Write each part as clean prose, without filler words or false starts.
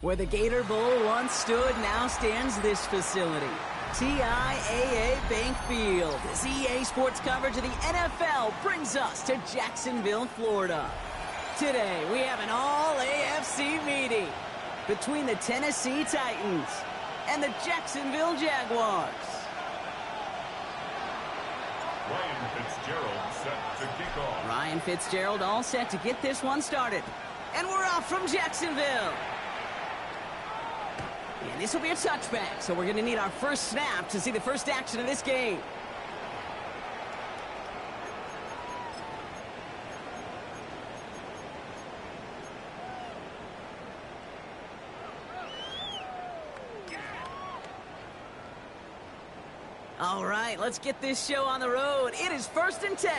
Where the Gator Bowl once stood, now stands this facility. TIAA Bank Field. As EA Sports coverage of the NFL brings us to Jacksonville, Florida. Today, we have an all-AFC meeting between the Tennessee Titans and the Jacksonville Jaguars. Ryan Fitzgerald set to kick off. Ryan Fitzgerald all set to get this one started. And we're off from Jacksonville. And this will be a touchback, so we're going to need our first snap to see the first action of this game. All right, let's get this show on the road. It is 1st and 10.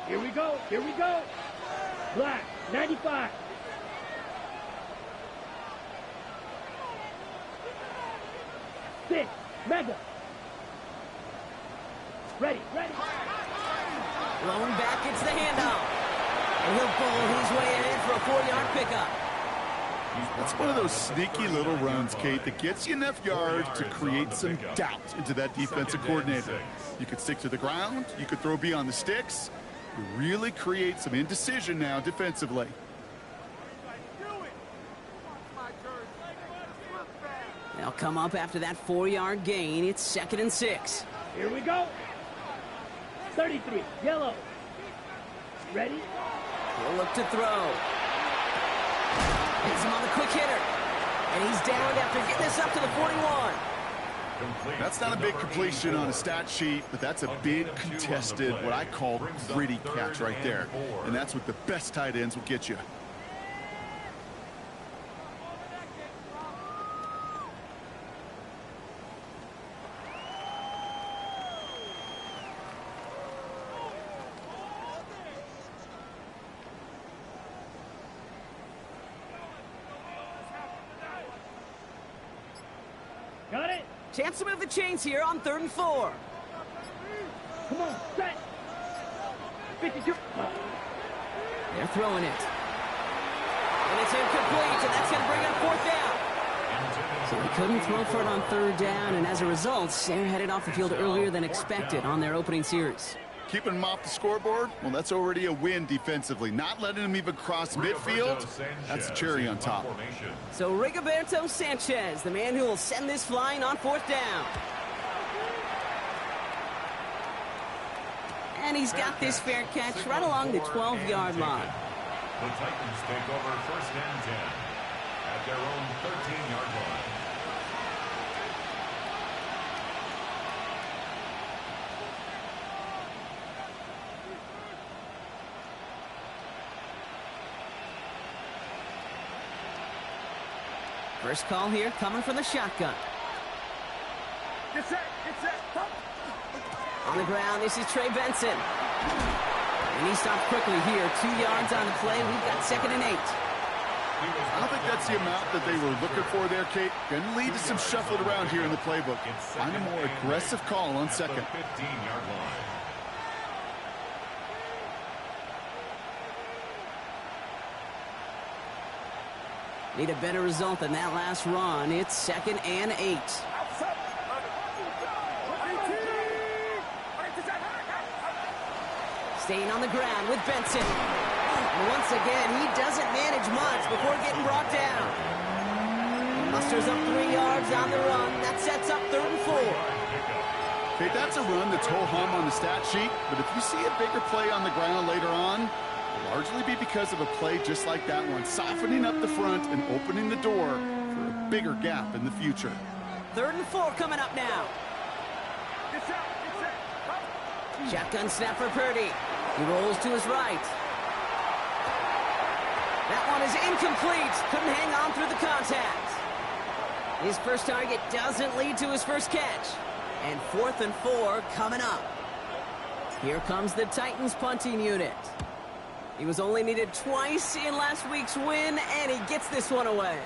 Here we go. Black, 95. Six, Mega. Ready. Blown back, it's the handoff. And he'll pull his way in for a 4-yard pickup. That's one of those sneaky little runs, Kate, that gets you enough yards to create some doubt into that defensive coordinator. You could stick to the ground. You could throw beyond the sticks. You really create some indecision now defensively. They'll come up after that 4-yard gain. It's 2nd and 6. Here we go. 33, yellow. Ready? He'll look to throw. Hits him on the quick hitter. And he's down after getting this up to the 41. That's not a big completion on a stat sheet, but that's a big contested, what I call gritty catch right there. And that's what the best tight ends will get you. Got it? Chance to move the chains here on 3rd and 4. Come on, set. 52. They're throwing it. And it's incomplete, and that's going to bring up 4th down. So he couldn't throw for it on 3rd down, and as a result, they're headed off the field earlier than expected on their opening series. Keeping them off the scoreboard, well, that's already a win defensively. Not letting them even cross midfield, that's the cherry on top. So Rigoberto Sanchez, the man who will send this flying on 4th down. And he's got this fair catch right along the 12-yard line. The Titans take over 1st and 10 at their own 13-yard line. First call here coming from the shotgun. Get set. On the ground, this is Trey Benson. And he stopped quickly here. 2 yards on the play. We've got 2nd and 8. I don't think that's the amount that they were looking for there, Kate. Going to lead to some shuffling around here in the playbook. Find a more aggressive call on 2nd. 15-yard line. Need a better result than that last run. It's 2nd and 8. Staying on the ground with Benson. And once again, he doesn't manage much before getting brought down. Musters up 3 yards on the run. That sets up 3rd and 4. Okay, that's a run that's ho-hum on the stat sheet, but if you see a bigger play on the ground later on, it'll largely be because of a play just like that one, softening up the front and opening the door for a bigger gap in the future. 3rd and 4 coming up now. Shotgun snap for Purdy. He rolls to his right. That one is incomplete. Couldn't hang on through the contact. His first target doesn't lead to his first catch. And 4th and 4 coming up. Here comes the Titans punting unit. He was only needed twice in last week's win, and he gets this one away.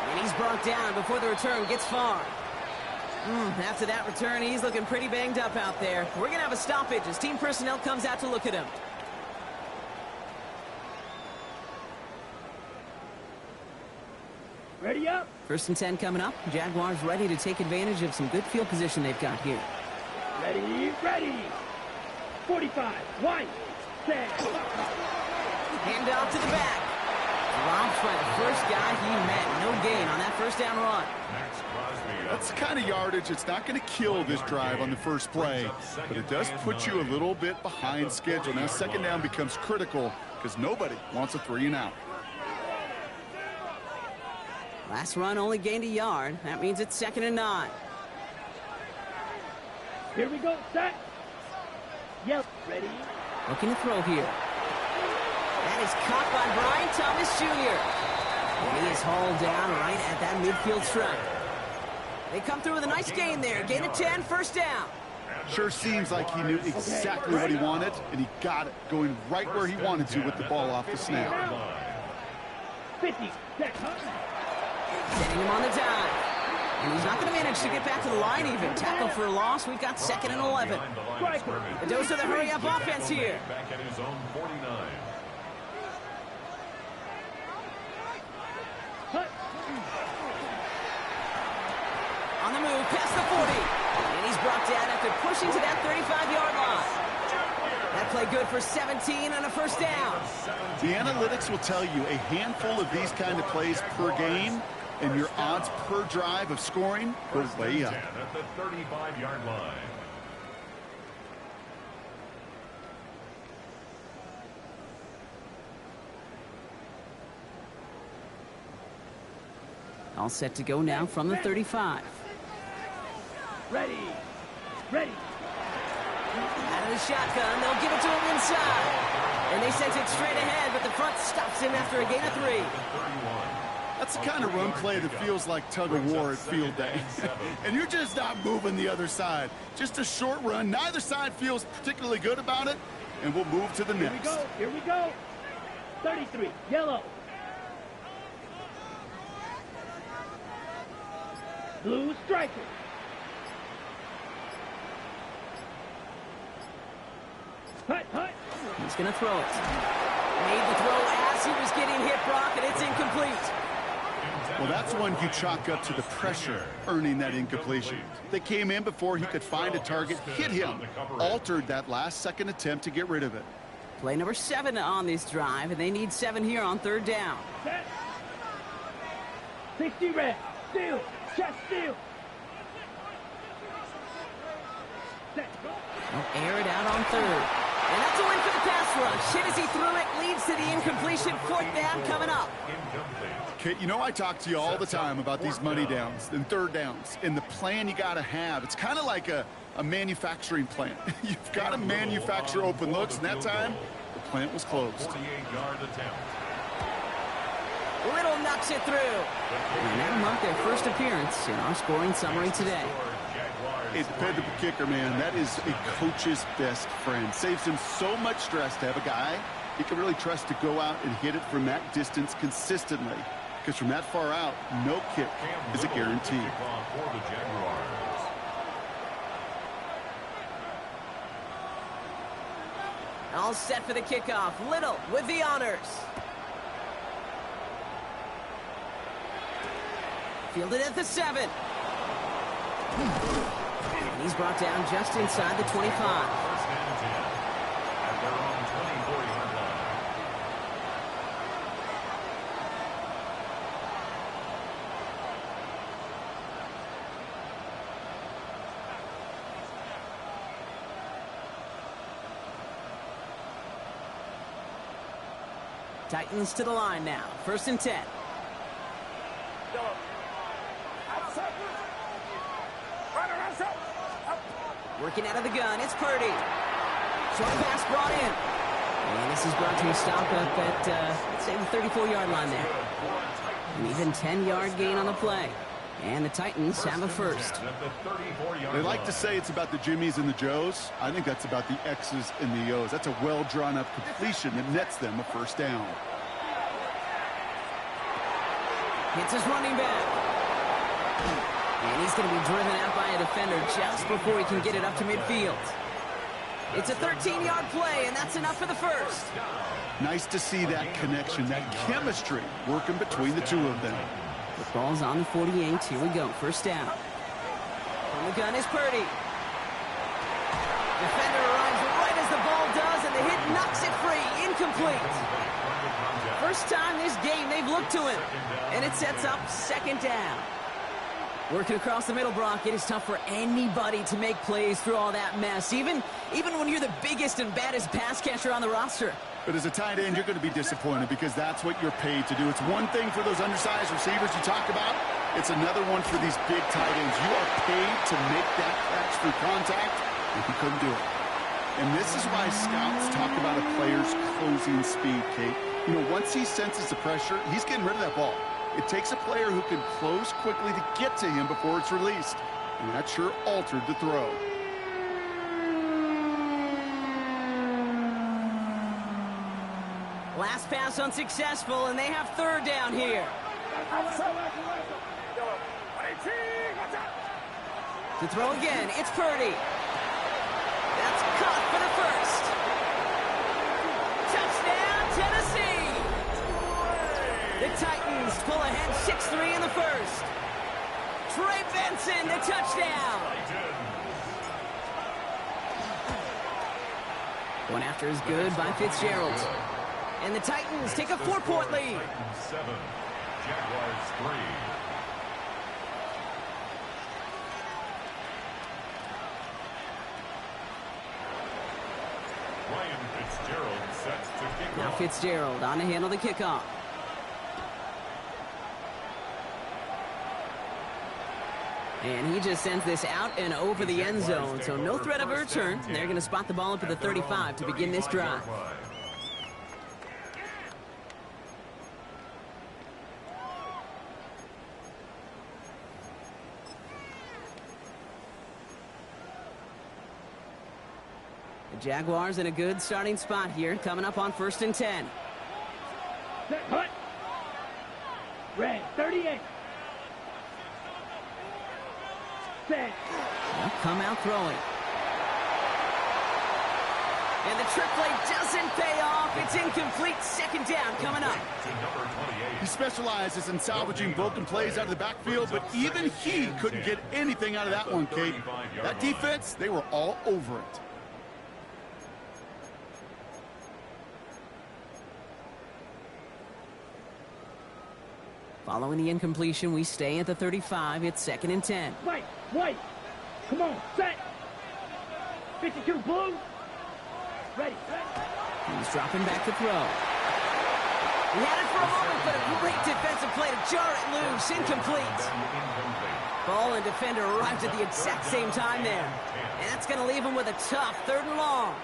And he's brought down before the return gets far. After that return, he's looking pretty banged up out there. We're going to have a stoppage as team personnel comes out to look at him. Ready up. 1st and 10 coming up. Jaguars ready to take advantage of some good field position they've got here. Ready, ready. 45, wide, set. Hand off to the back. Drops by the first guy he met. No gain on that 1st down run. That's the kind of yardage. It's not going to kill this drive on the first play, but it does put you a little bit behind schedule. Now 2nd down becomes critical because nobody wants a 3 and out. Last run only gained a yard. That means it's 2nd and 9. Here we go, set. Yep, ready. Looking to throw here. That is caught by Brian Thomas Jr. And he is hauled down right at that midfield stripe. They come through with a nice gain there. Gain of 10, 1st down. Sure seems like he knew exactly what he wanted, and he got it, going right where he wanted to with the ball off the snap. 50, set. Setting him on the dive. And he's not going to manage to get back to the line even. Tackle for a loss. We've got 2nd and 11. A dose of the hurry-up offense here. Back at his own 49. On the move, past the 40. And he's brought down after pushing to that 35-yard line. That play good for 17 on a 1st down. The analytics will tell you a handful of these kind of plays per game, and your odds per drive of scoring go way up. At the 35-yard line. All set to go now from the 35. Ready, ready. Out of the shotgun, they'll give it to him inside. And they sent it straight ahead, but the front stops him after a gain of 3. That's the kind of run play that feels like tug-of-war at field day. And you're just not moving the other side. Just a short run. Neither side feels particularly good about it, and we'll move to the next. Here we go. 33, yellow. Blue striker. Hut, hut. He's going to throw it. Made the throw as he was getting hit, Brock, and it's incomplete. Well, that's one you chalk up to the pressure earning that incompletion. They came in before he could find a target, hit him, altered that last-second attempt to get rid of it. Play number 7 on this drive, and they need 7 here on 3rd down. Set. 60 red. Steal. Chest steal. Set. They'll air it out on 3rd. And that's a win for the pass rush. Hit as he threw it, leads to the incompletion. 4th down coming up. Kit, you know I talk to you all the time about these money downs and 3rd downs and the plan you got to have. It's kind of like a manufacturing plant. You've got to manufacture open looks, and that time, the plant was closed. 48-yard attempt. Little knocks it through. And that'll mark their first appearance in our scoring summary today. A dependable kicker, man. That is a coach's best friend. Saves him so much stress to have a guy he can really trust to go out and hit it from that distance consistently. Because from that far out, no kick is a guarantee. All set for the kickoff. Little with the honors. Fielded at the 7. And he's brought down just inside the 25. First and 10 at their own 24-yard line. Titans to the line now. 1st and 10. Working out of the gun, it's Purdy. Short pass brought in. And this is brought to a stop up at, let's say, the 34-yard line there. An even 10-yard gain on the play. And the Titans have a first. They like to say it's about the Jimmies and the Joes. I think that's about the X's and the O's. That's a well-drawn-up completion that nets them a first down. Hits his running back. And he's going to be driven out by a defender just before he can get it up to midfield. It's a 13-yard play, and that's enough for the first. Nice to see that connection, that chemistry working between the two of them. The ball's on the 48. Here we go. First down. From the gun is Purdy. Defender arrives right as the ball does, and the hit knocks it free. Incomplete. First time this game they've looked to him, and it sets up second down. Working across the middle, Brock, it is tough for anybody to make plays through all that mess, even when you're the biggest and baddest pass catcher on the roster. But as a tight end, you're going to be disappointed because that's what you're paid to do. It's one thing for those undersized receivers you talk about. It's another one for these big tight ends. You are paid to make that catch through contact, and he couldn't do it. And this is why scouts talk about a player's closing speed, Kate. You know, once he senses the pressure, he's getting rid of that ball. It takes a player who can close quickly to get to him before it's released. And that sure altered the throw. Last pass unsuccessful, and they have third down here. To throw again, it's Purdy. That's caught for the first. Touchdown, Tennessee! The Titans pull ahead 6-3 in the first. Trey Benson, the touchdown. One after is good by Fitzgerald. And the Titans take a 4-point lead. Titans 7, Jaguars 3. Ryan Fitzgerald sets to kick Now off. Fitzgerald on to handle the kickoff. And he just sends this out and over the end zone, so no threat of a return. They're going to spot the ball up at the 35 to begin this drive. The Jaguars in a good starting spot here, coming up on 1st and 10. Set, hut. Red, 38. Set. They'll come out throwing. And the trick play doesn't pay off. It's incomplete. Second down coming up. He specializes in salvaging broken plays out of the backfield, but even he couldn't get anything out of that one, Kate. That defense, they were all over it. Following the incompletion, we stay at the 35. It's 2nd and 10. White. Come on, set. 52 blue. Ready. He's dropping back to throw. He had it for a moment, but a great defensive play to jar it loose. Incomplete. Ball and defender arrived at the exact same time there. And that's going to leave him with a tough 3rd and long.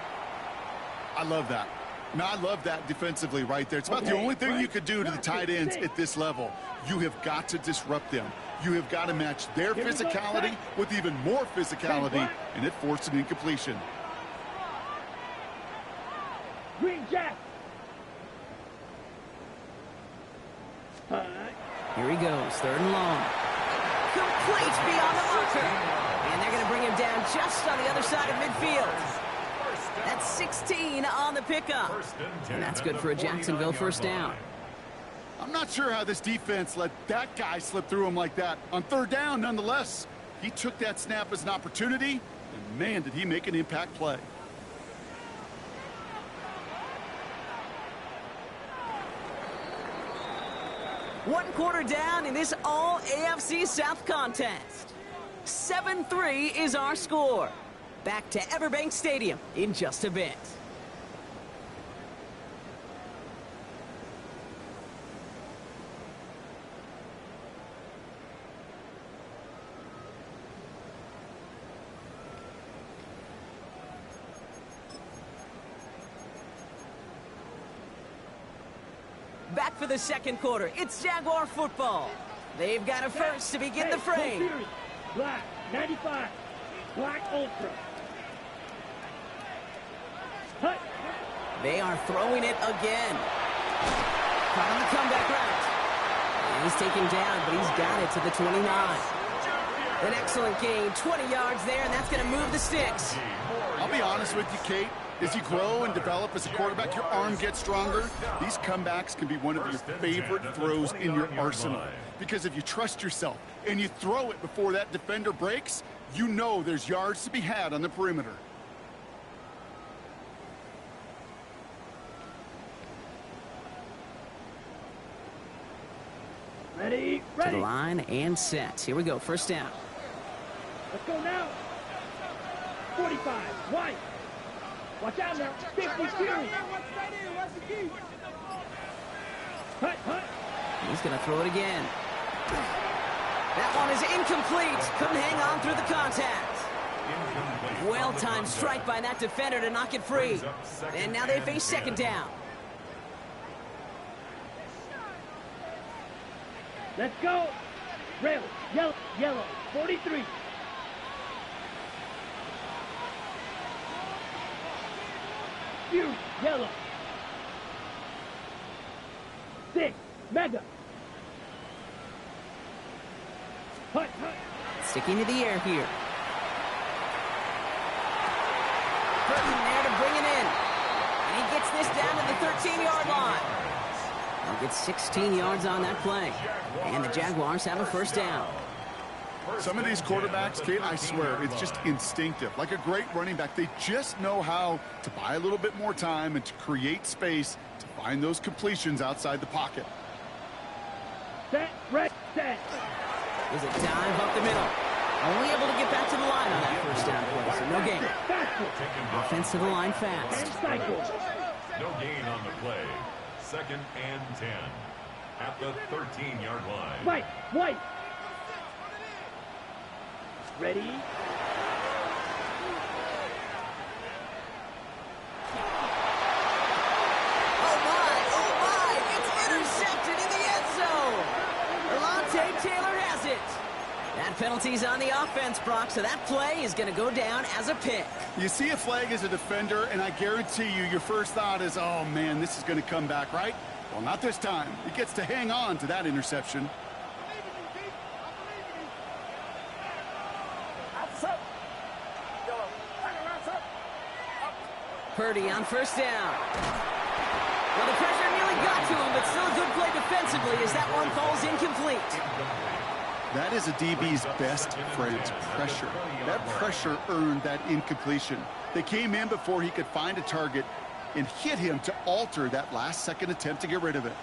I love that. Now, I love that defensively right there. It's about the only thing you could do to the tight ends at this level. You have got to disrupt them. You have got to match their physicality with even more physicality, and it forced an incompletion. Green Jack. Here he goes, 3rd and long. Complete beyond the marker. And they're going to bring him down just on the other side of midfield. That's 16 on the pickup. And that's good for a Jacksonville first down. I'm not sure how this defense let that guy slip through him like that. On 3rd down, nonetheless, he took that snap as an opportunity, and man, did he make an impact play. One quarter down in this all-AFC South contest. 7-3 is our score. Back to Everbank Stadium in just a bit. Back for the 2nd quarter. It's Jaguar football. They've got a first to begin the frame. Black, 95. Black Ultra. Hut. They are throwing it again. Caught on the comeback route. And he's taken down, but he's got it to the 29. An excellent gain, 20 yards there, and that's going to move the sticks. I'll be honest with you, Kate. As you grow and develop as a quarterback, your arm gets stronger. These comebacks can be one of your favorite throws in your arsenal. Because if you trust yourself and you throw it before that defender breaks, you know there's yards to be had on the perimeter. Ready, To ready. the line and set. Here we go, first down. Let's go now. 45, wide. Watch out now. 50, series. Hut, hut. He's going to throw it again. That one is incomplete. Couldn't hang on through the contact. Well-timed strike by that defender to knock it free. And now they face second down. Let's go. Red, yellow, yellow. 43. Fury, yellow. 6, mega. Hut, hut. Sticking to the air here. Burton there to bring it in. And he gets this down to the 13-yard line. They'll get 16 yards on that play. And the Jaguars have a first down. Some of these quarterbacks, Kate, I swear, it's just instinctive. Like a great running back, they just know how to buy a little bit more time and to create space to find those completions outside the pocket. Set, red, set. There's a dive up the middle. Only able to get back to the line on that first down play, so no gain. Offense to the line fast. And cycle. No gain on the play. 2nd and 10 at the 13-yard line. White, white. Ready? Oh my, it's intercepted in the end zone. Alontae Taylor has it. That penalty's on the offense, Brock, so that play is going to go down as a pick. You see a flag as a defender, and I guarantee you, your first thought is, oh, man, this is going to come back, right? Well, not this time. He gets to hang on to that interception. Purdy on first down. Well, the pressure nearly got to him, but still a good play defensively as that one falls incomplete. That is a DB's best friend, pressure. That pressure earned that incompletion. They came in before he could find a target and hit him to alter that last-second attempt to get rid of it.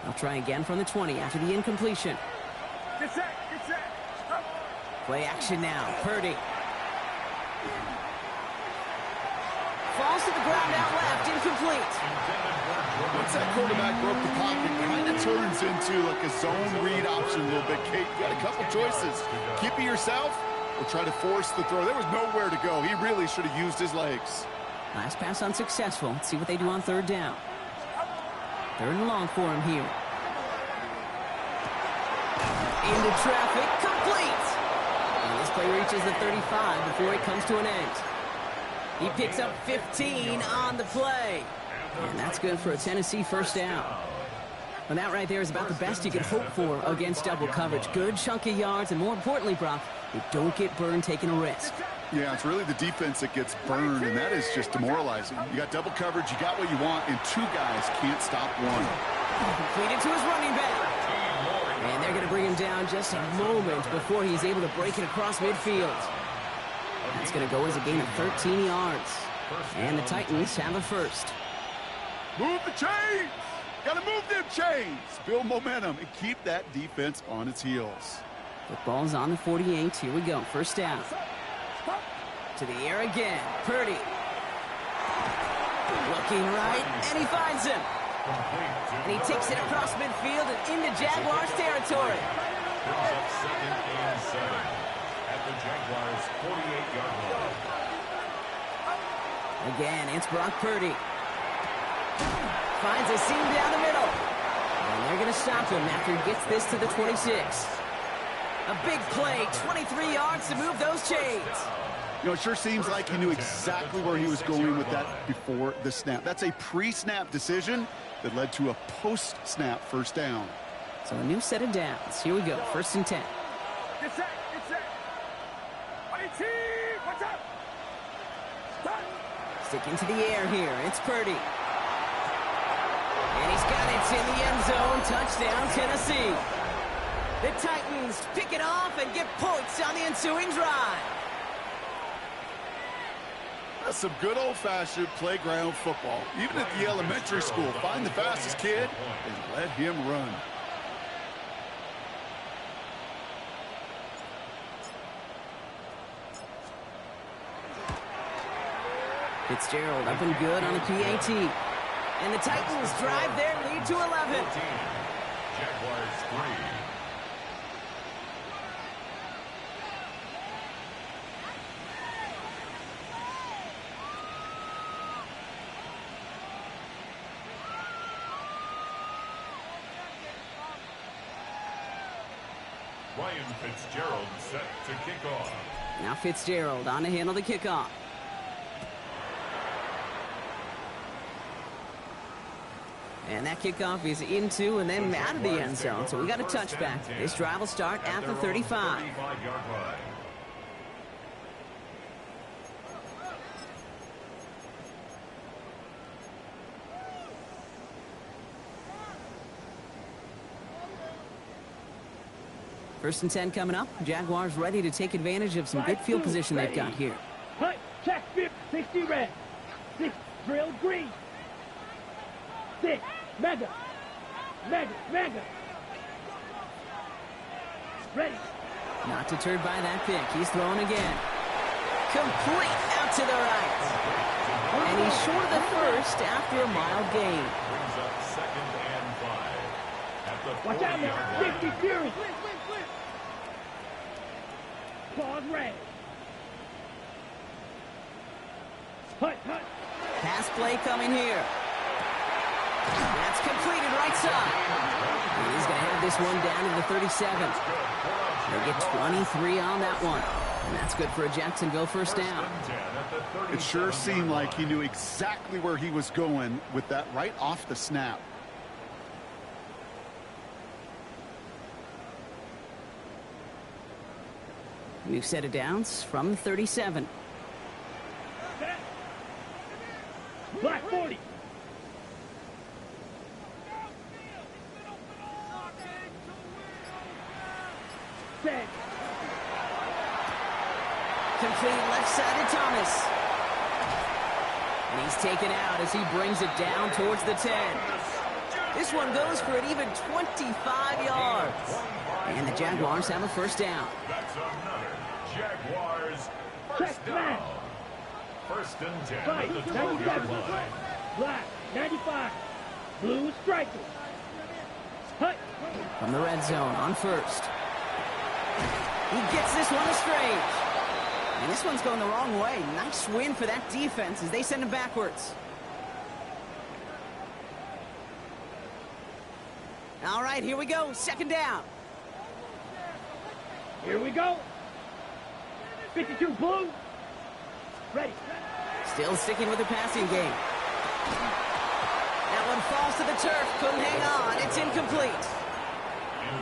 They'll try again from the 20 after the incompletion. Get set, get set. Play action now. Purdy. Falls to the ground out left, incomplete. Once that quarterback broke the pocket, it kind of turns into like a zone read option a little bit. Kate, you got a couple choices. Keep it yourself or try to force the throw. There was nowhere to go. He really should have used his legs. Last pass unsuccessful. Let's see what they do on third down. Third and long for him here. Into traffic, complete. And this play reaches the 35 before it comes to an end. He picks up 15 on the play. And that's good for a Tennessee first down. And that right there is about the best you could hope for against double coverage. Good chunk of yards, and more importantly, Brock, you don't get burned taking a risk. Yeah, it's really the defense that gets burned, and that is just demoralizing. You got double coverage, you got what you want, and two guys can't stop one. Completed to his running back. And they're going to bring him down just a moment before he's able to break it across midfield. That's going to go as a gain of 13 yards. And the Titans have a first. Move the chains! Gotta move them chains! Build momentum and keep that defense on its heels. Football's on the 48. Here we go. First down. To the air again. Purdy. Looking right, and he finds him. And he takes it across midfield and into Jaguars territory. Brings up 2nd and 7 at the Jaguars' 48-yard line. Again, it's Brock Purdy. Finds a seam down the middle. And they're going to stop him after he gets this to the 26. A big play, 23 yards to move those chains. You know, it sure seems like he knew exactly where he was going with that before the snap. That's a pre-snap decision that led to a post-snap first down. So a new set of downs. Here we go, 1st and 10. Get set, get set. 18, what's up? Start. Sticking to the air here. It's Purdy. And he's got it. It's in the end zone. Touchdown, Tennessee. The Titans pick it off and get points on the ensuing drive. That's some good old-fashioned playground football. Even at the elementary school, find the fastest kid and let him run. Fitzgerald up and good on the PAT. And the Titans drive their lead to 11. Jaguars 3. Ryan Fitzgerald set to kick off. Now Fitzgerald on to handle the kickoff. And that kickoff is into and then out of the end zone. So we got a touchback. This drive will start at the 35. First and 10 coming up. Jaguars ready to take advantage of some good field position they've got here. Hut, check 60 red. 6 drill green. 6 mega. Mega. Ready. Not deterred by that pick. He's throwing again. Complete out to the right. And he's short of the first after a mild gain. Brings up 2nd and 5. At the Watch out now. 60 Fury. Pause red. Hut. Pass play coming here. That's completed right side. And he's going to have this one down to the 37. They get 23 on that one. And that's good for a Jacksonville first down. It sure seemed like he knew exactly where he was going with that right off the snap. New set of downs from the 37. Black 40. Set. Complete left side to Thomas. And he's taken out as he brings it down towards the 10. This one goes for an even 25 yards. And the Jaguars have a first down. That's another Jaguars first Check down. back. First and 10 Fight, at the 12-yard 97. line. Black 95. Blue striker. Hut. From the red zone on first. He gets this one to Strange. And this one's going the wrong way. Nice win for that defense as they send him backwards. All right, here we go. Second down. Here we go. 52 blue. Ready. Still sticking with the passing game. That one falls to the turf. Couldn't hang on. It's incomplete.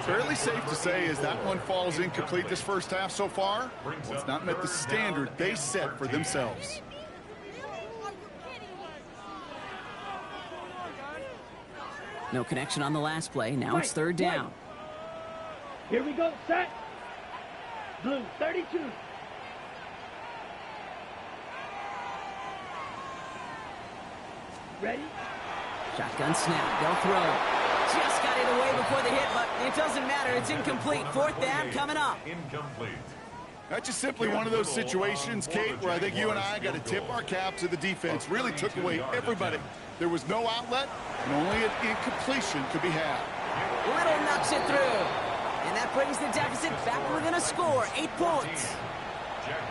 Fairly safe to say as that one falls incomplete this first half so far. Well, it's not met the standard they set for themselves. No connection on the last play. Now it's third down. Here we go. Set. Blue 32. Ready? Shotgun snap. They'll throw. Just got it away before the hit, but it doesn't matter. It's incomplete. Fourth down coming up. Incomplete. That's just simply one of those situations, Kate, where I think you and I got to tip our cap to the defense. Really took away everybody. There was no outlet, and only an incompletion could be had. Little knocks it through. And that brings the deficit back within a score. 8 points.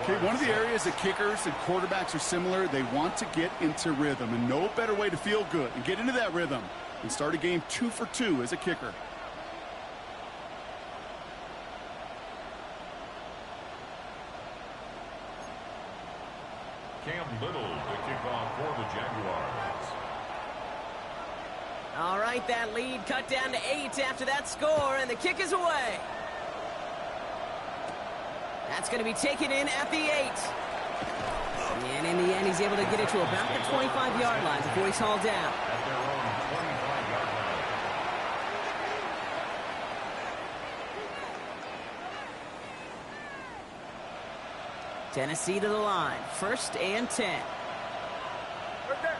Okay, one of the areas that kickers and quarterbacks are similar, they want to get into rhythm, and no better way to feel good and get into that rhythm and start a game 2 for 2 as a kicker. Cam Little to kick off for the Jaguars. All right, that lead cut down to 8 after that score, and the kick is away. That's going to be taken in at the 8. And in the end, he's able to get it to about the 25-yard line before he's hauled down. At their own 25-yard line. Tennessee to the line. 1st and 10. Right there.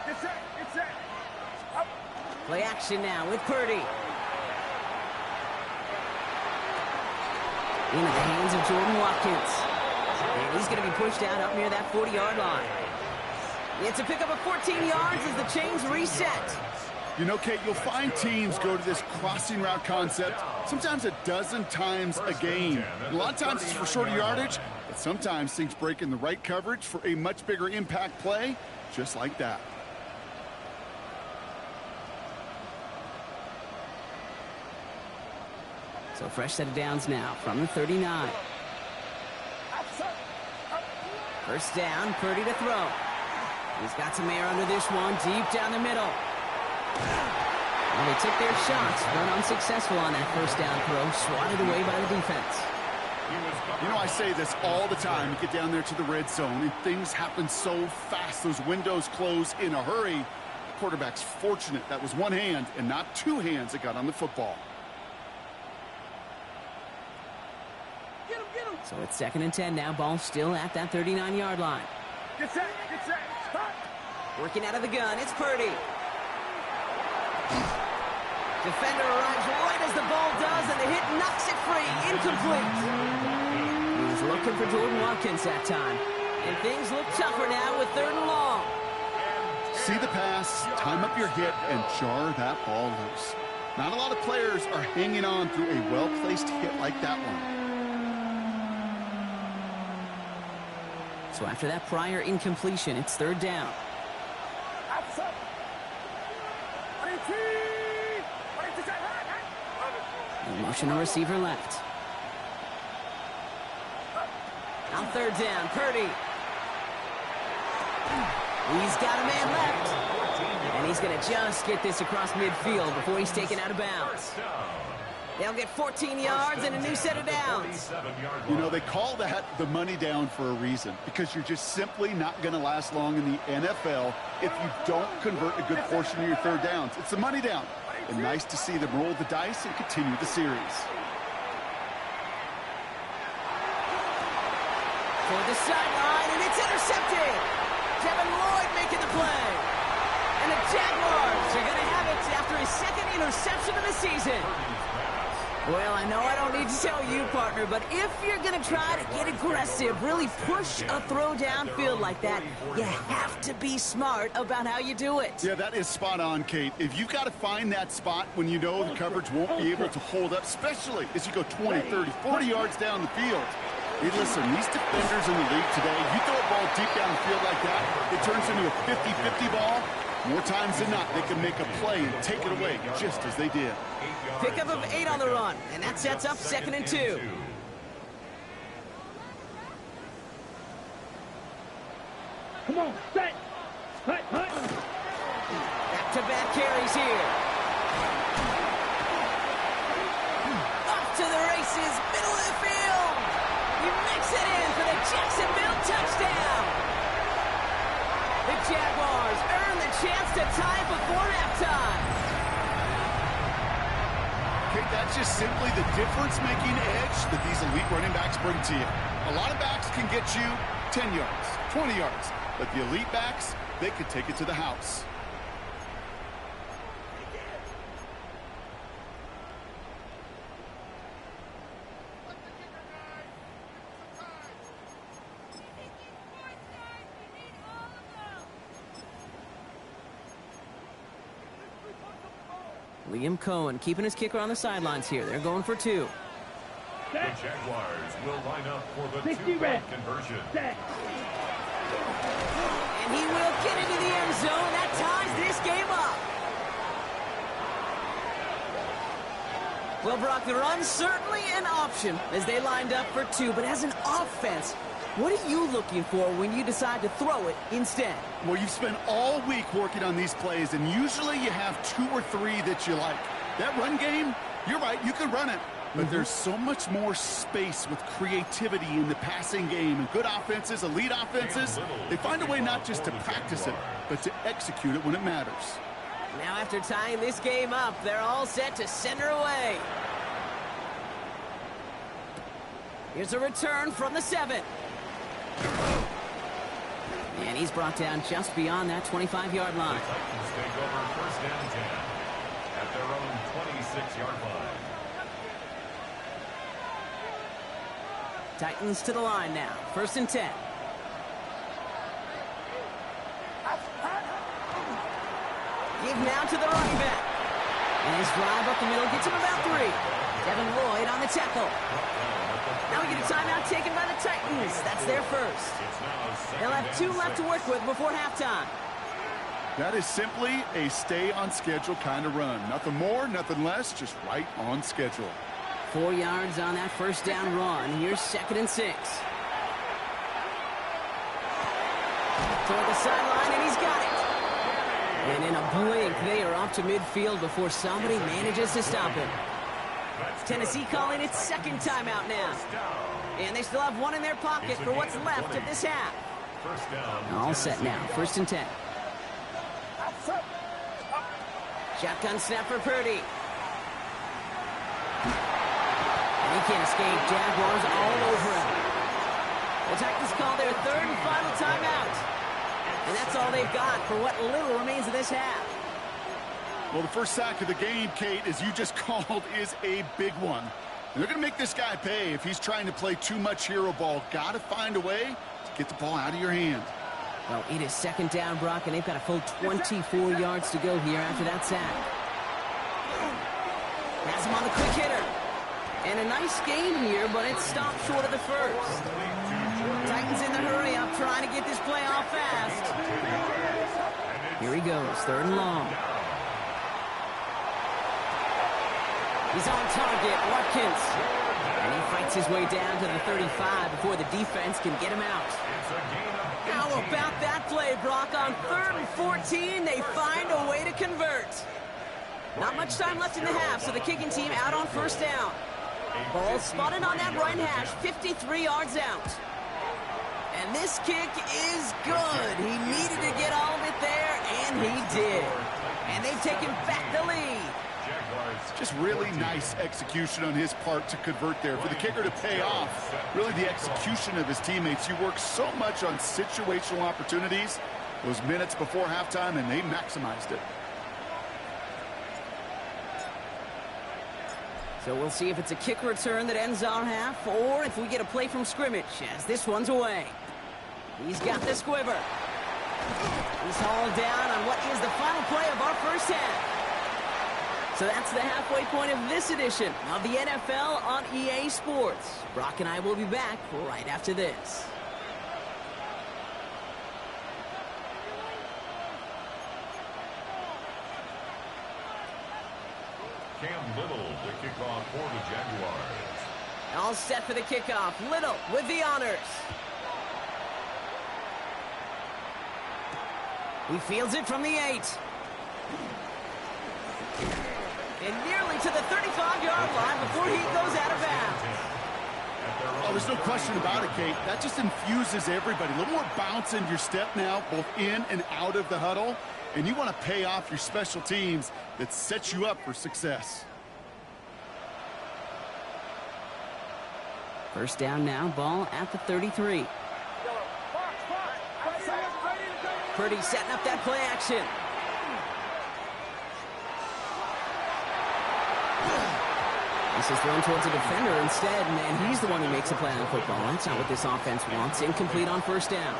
Get set. Get set. Up. Play action now with Purdy. Into the hands of Jordan Watkins. And he's going to be pushed out up near that 40-yard line. It's a pickup of 14 yards as the chains reset. You know, Kate, you'll find teams go to this crossing route concept sometimes a dozen times a game. And a lot of times it's for shorter yardage, but sometimes things break in the right coverage for a much bigger impact play, just like that. So fresh set of downs now from the 39. 1st down, Purdy to throw. He's got some air under this one, deep down the middle. Well, they took their shots, but unsuccessful on that 1st down throw, swatted away by the defense. You know, I say this all the time. You get down there to the red zone, and things happen so fast. Those windows close in a hurry. The quarterback's fortunate that was one hand and not two hands that got on the football. Get him. So it's 2nd and 10 now. Ball still at that 39-yard line. Get set. Get set. Stop. Working out of the gun, it's Purdy. Defender arrives right as the ball does, and the hit knocks it free. Incomplete. He was looking for Jordan Watkins that time. And things look tougher now with 3rd and long. See the pass, time up your hit, and jar that ball loose. Not a lot of players are hanging on through a well-placed hit like that one. So after that prior incompletion, it's 3rd down. Outside. No motion to receiver left. On 3rd down, Purdy. He's got a man left. And he's going to just get this across midfield before he's taken out of bounds. They'll get 14 yards and a new set of downs. You know, they call that the money down for a reason, because you're just simply not going to last long in the NFL if you don't convert a good portion of your 3rd downs. It's the money down. And nice to see them roll the dice and continue the series. For the sideline, and it's intercepted. Devin Lloyd making the play. And the Jaguars are going to have it after his 2nd interception of the season. Well, I know I don't need to tell you, partner, but if you're going to try to get aggressive, really push a throw downfield like that, you have to be smart about how you do it. Yeah, that is spot on, Kate. If you've got to find that spot when you know the coverage won't be able to hold up, especially as you go 20, 30, 40 yards down the field. Hey, listen, these defenders in the league today, you throw a ball deep down the field like that, it turns into a 50-50 ball. More times than not, they can make a play and take it away, just as they did. Pickup of 8 on the run, and that sets up 2nd and 2. Come on, set. Hut. Back-to-back carries here. Off to the races, middle of the field. He makes it in for the Jacksonville touchdown. The Jaguars earn the chance to tie it before halftime. Okay, that's just simply the difference-making edge that these elite running backs bring to you. A lot of backs can get you 10 yards, 20 yards, but the elite backs, they could take it to the house. Liam Cohen keeping his kicker on the sidelines here. They're going for 2. The Jaguars will line up for the 60 2-point red. conversion. Set. And he will get into the end zone. That ties this game up. Well, Brock, the run's certainly an option as they lined up for 2. But as an offense, what are you looking for when you decide to throw it instead? Well, you've spent all week working on these plays, and usually you have 2 or 3 that you like. That run game, you're right, you can run it. but there's so much more space with creativity in the passing game. And good offenses, elite offenses, they find a way not just to practice it, but to execute it when it matters. Now after tying this game up, they're all set to send her away. Here's a return from the 7. And he's brought down just beyond that 25-yard line. The Titans take over first and 10 at their own 26-yard line. Titans to the line now. First and 10. Give now to the running back. And his drive up the middle gets him about 3. Devin Lloyd on the tackle. Now we get a timeout taken by the Titans. That's their first. They'll have 2 left to work with before halftime. That is simply a stay-on-schedule kind of run. Nothing more, nothing less, just right on schedule. 4 yards on that first down run. Here's 2nd and 6. Toward the sideline, and he's got it. And in a blink, they are up to midfield before somebody manages to stop him. Tennessee calling its second timeout now. And they still have 1 in their pocket for what's left of this half. All set now. First and 10. Shotgun snap for Purdy. And he can't escape. Jaguars all over him. The Titans call their 3rd and final timeout. And that's all they've got for what little remains of this half. Well, the first sack of the game, Kate, as you just called, is a big one. And they're going to make this guy pay if he's trying to play too much hero ball. Got to find a way to get the ball out of your hand. Well, it is 2nd down, Brock, and they've got a full 24 yards to go here after that sack. Has him on the quick hitter. And a nice gain here, but it's stopped short of the first. Titans in the hurry up, trying to get this play off fast. Here he goes, 3rd and long. He's on target, Watkins. And he fights his way down to the 35 before the defense can get him out. How about that play, Brock? On 3rd and 14, they find a way to convert. Not much time left in the half, so the kicking team out on first down. Ball spotted on that right hash, 53 yards out. And this kick is good. He needed to get all of it there, and he did. And they've taken back the lead. Just really nice execution on his part to convert there. For the kicker to pay off, really the execution of his teammates. You work so much on situational opportunities those minutes before halftime, and they maximized it. So we'll see if it's a kick return that ends our half, or if we get a play from scrimmage, as this one's away. He's got the squiver. He's hauled down on what is the final play of our first half. So that's the halfway point of this edition of the NFL on EA Sports. Brock and I will be back right after this. Cam Little, the kickoff for the Jaguars. All set for the kickoff. Little with the honors. He fields it from the 8. And nearly to the 35-yard line before he goes out of bounds. Oh, there's no question about it, Kate. That just infuses everybody. A little more bounce in your step now, both in and out of the huddle. And you want to pay off your special teams that sets you up for success. First down now, ball at the 33. Purdy setting up that play action. This is thrown towards a defender instead, and he's the one who makes a play on football. That's not what this offense wants. Incomplete on first down.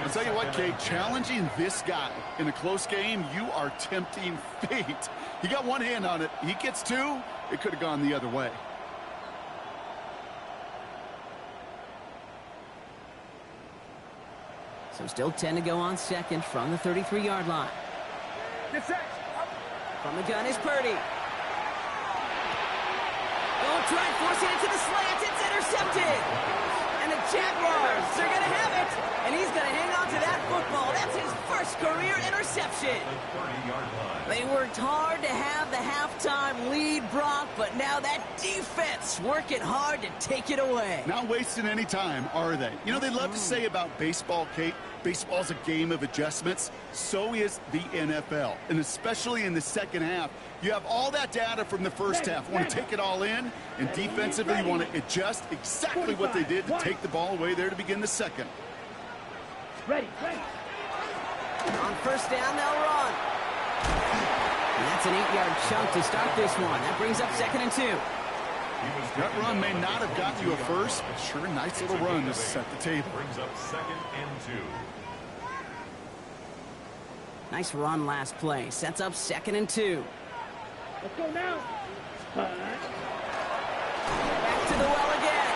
I'll tell you what, Kate, challenging this guy in a close game, you are tempting fate. He got one hand on it. He gets 2. It could have gone the other way. So still 10 to go on second from the 33-yard line. From the gun is Purdy. Oh, try forcing it to the slant. It's intercepted. And the Jaguars, they're going to have it. And he's going to hang on to that football. That's his first career interception. They worked hard to have the halftime lead, Brock, but now that defense working hard to take it away. Not wasting any time, are they? You know, they love to say about baseball, Kate, baseball's a game of adjustments. So is the NFL, and especially in the second half. You have all that data from the first half. You want to take it all in, and defensively you want to adjust exactly what they did to take the ball away there to begin the second. Ready. On first down, they'll run. And that's an 8-yard chunk to start this one. That brings up 2nd and 2. That run may not have gotten you a first, but sure, nice little run to set the table. Brings up 2nd and 2. Nice run last play. Sets up 2nd and 2. Let's go now. Back to the well again.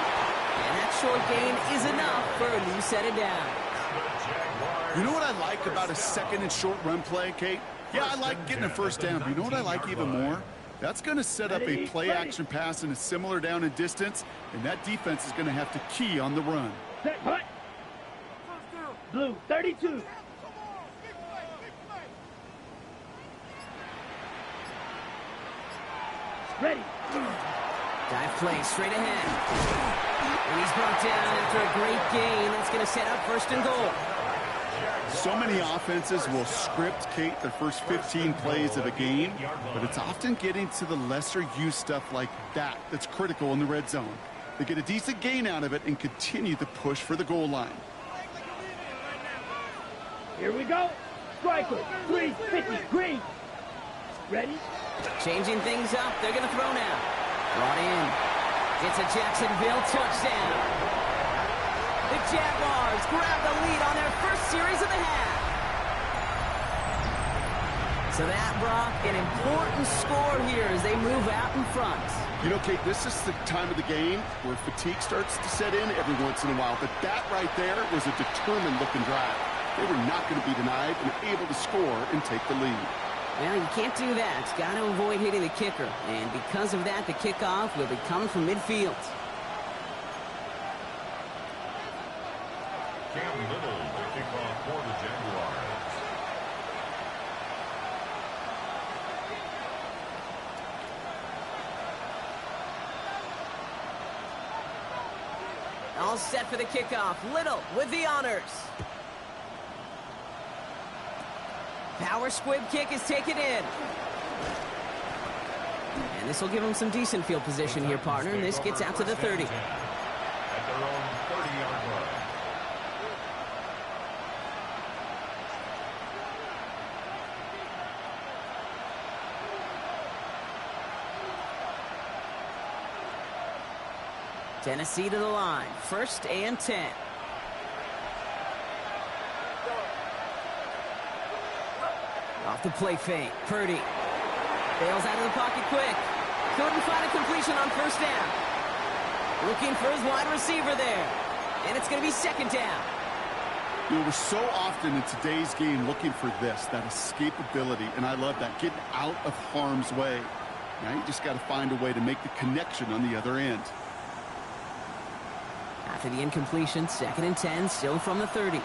And that short gain is enough for a new set it down. You know what I like about a 2nd and short run play, Kate? Yeah, I like getting a first down, but you know what I like even more? That's going to set up a play-action pass in a similar down and distance, and that defense is going to have to key on the run. Set, hut. Blue, 32. Ready. Dive play straight ahead. And he's brought down after a great gain. That's going to set up 1st and goal. So many offenses will script, Kate, their first 15 plays of a game, but it's often getting to the lesser use stuff like that that's critical in the red zone. They get a decent gain out of it and continue to push for the goal line. Here we go. Striker, 350, green. Ready? Changing things up. They're going to throw now. Brought in. It's a Jacksonville touchdown. The Jaguars grab the lead on their first series of the half. So that, Brock, an important score here as they move out in front. You know, Kate, this is the time of the game where fatigue starts to set in every once in a while, but that right there was a determined-looking drive. They were not going to be denied and able to score and take the lead. Well, you can't do that. It's got to avoid hitting the kicker. And because of that, the kickoff will be coming from midfield. Cam Little, the kickoff for the Jaguars. All set for the kickoff. Little with the honors. Power squib kick is taken in. And this will give him some decent field position here, partner. And this gets out to the 30. At their own 30-yard line. Tennessee to the line. 1st and 10. Off the play fake. Purdy. Bails out of the pocket quick. Couldn't find a completion on 1st down. Looking for his wide receiver there. And it's going to be 2nd down. You know, we're so often in today's game looking for this, that escapability, and I love that, getting out of harm's way. Now you just got to find a way to make the connection on the other end. After the incompletion, 2nd and 10, still from the 30.